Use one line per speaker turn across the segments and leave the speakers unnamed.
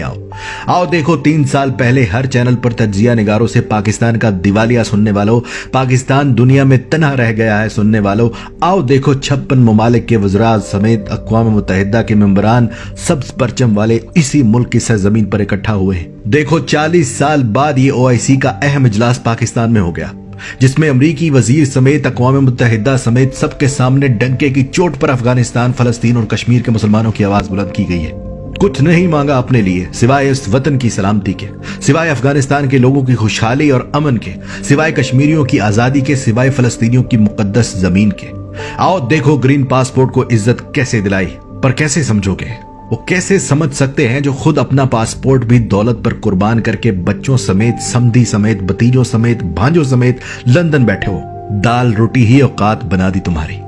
आओ देखो 3 साल पहले हर चैनल पर तज्जिया निगारों से पाकिस्तान का दिवालिया सुनने वालों, पाकिस्तान दुनिया में तन्हा रह गया है सुनने वालों। आओ देखो 56 ममालिक के वज़रा समेत अक़वाम मुत्तहिदा के मेंबरान सब्ज़ परचम वाले इसी मुल्क की सरजमीन पर इकट्ठा हुए हैं। देखो 40 साल बाद ये OIC का अहम इजलास पाकिस्तान में हो गया, जिसमें अमरीकी वजीर समेत अक़वाम मुत्तहिदा समेत सबके सामने डंके की चोट पर अफगानिस्तान, फलस्तीन और कश्मीर के मुसलमानों की आवाज बुलंद की गई है। कुछ नहीं मांगा अपने लिए सिवाय इस वतन की सलामती के, सिवाय अफगानिस्तान के लोगों की खुशहाली और अमन के, सिवाय कश्मीरियों की आजादी के, सिवाय फलस्तीनियों की मुकद्दस जमीन के। आओ देखो ग्रीन पासपोर्ट को इज्जत कैसे दिलाई, पर कैसे समझोगे? वो कैसे समझ सकते हैं जो खुद अपना पासपोर्ट भी दौलत पर कुर्बान करके बच्चों समेत, समधी समेत, भतीजों समेत, भांजों समेत लंदन बैठे हो। दाल रोटी ही औकात बना दी तुम्हारी,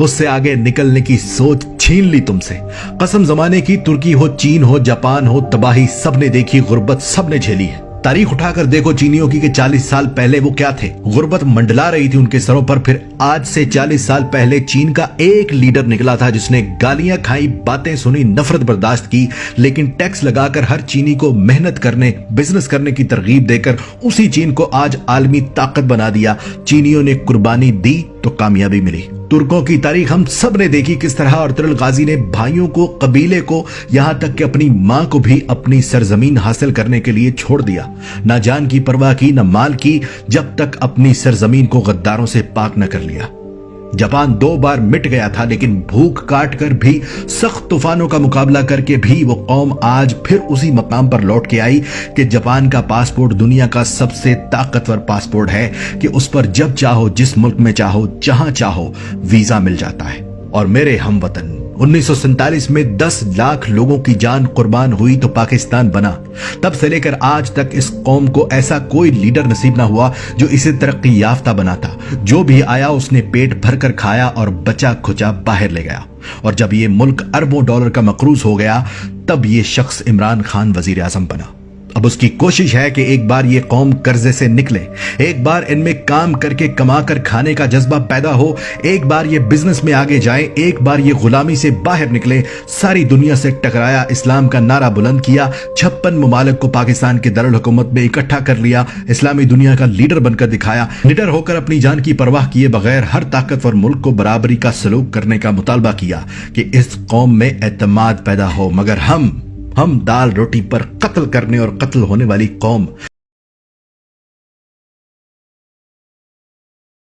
उससे आगे निकलने की सोच छीन ली तुमसे। कसम जमाने की, तुर्की हो, चीन हो, जापान हो, तबाही सबने देखी, गुर्बत सबने झेली है। तारीख उठाकर देखो चीनियों की कि 40 साल पहले वो क्या थे। गुर्बत मंडला रही थी उनके सरों पर। फिर आज से 40 साल पहले चीन का एक लीडर निकला था जिसने गालियां खाई, बातें सुनी, नफरत बर्दाश्त की, लेकिन टैक्स लगाकर हर चीनी को मेहनत करने, बिजनेस करने की तरगीब देकर उसी चीन को आज आलमी ताकत बना दिया। चीनियों ने कुर्बानी दी तो कामयाबी मिली। तुर्कों की तारीख हम सब ने देखी, किस तरह अर्तुगरुल गाजी ने भाइयों को, कबीले को, यहां तक कि अपनी मां को भी अपनी सरजमीन हासिल करने के लिए छोड़ दिया। ना जान की परवाह की, ना माल की, जब तक अपनी सरजमीन को गद्दारों से पाक न कर लिया। जापान 2 बार मिट गया था, लेकिन भूख काट कर भी, सख्त तूफानों का मुकाबला करके भी वो कौम आज फिर उसी मकाम पर लौट के आई कि जापान का पासपोर्ट दुनिया का सबसे ताकतवर पासपोर्ट है कि उस पर जब चाहो, जिस मुल्क में चाहो, जहां चाहो वीजा मिल जाता है। और मेरे हमवतन, 1947 में 10 लाख लोगों की जान कुर्बान हुई तो पाकिस्तान बना। तब से लेकर आज तक इस कौम को ऐसा कोई लीडर नसीब ना हुआ जो इसे तरक्की याफ्ता बना था। जो भी आया उसने पेट भर कर खाया और बचा खुचा बाहर ले गया। और जब ये मुल्क अरबों डॉलर का मकरूज हो गया, तब ये शख्स इमरान खान वजीर आजम बना। अब उसकी कोशिश है कि एक बार ये कौम कर्जे से निकले, एक बार इनमें काम करके कमा कर खाने का जज्बा पैदा हो, एक बार ये बिजनेस में आगे जाए, एक बार ये गुलामी से बाहर निकले। सारी दुनिया से टकराया, इस्लाम का नारा बुलंद किया, 56 ममालिक को पाकिस्तान के दारुल हुकूमत में इकट्ठा कर लिया, इस्लामी दुनिया का लीडर बनकर दिखाया, निडर होकर अपनी जान की परवाह किए बगैर हर ताकतवर मुल्क को बराबरी का सलूक करने का मुतालबा किया कि इस कौम में एतमाद पैदा हो। मगर हम दाल रोटी पर कत्ल करने और कत्ल होने वाली कौम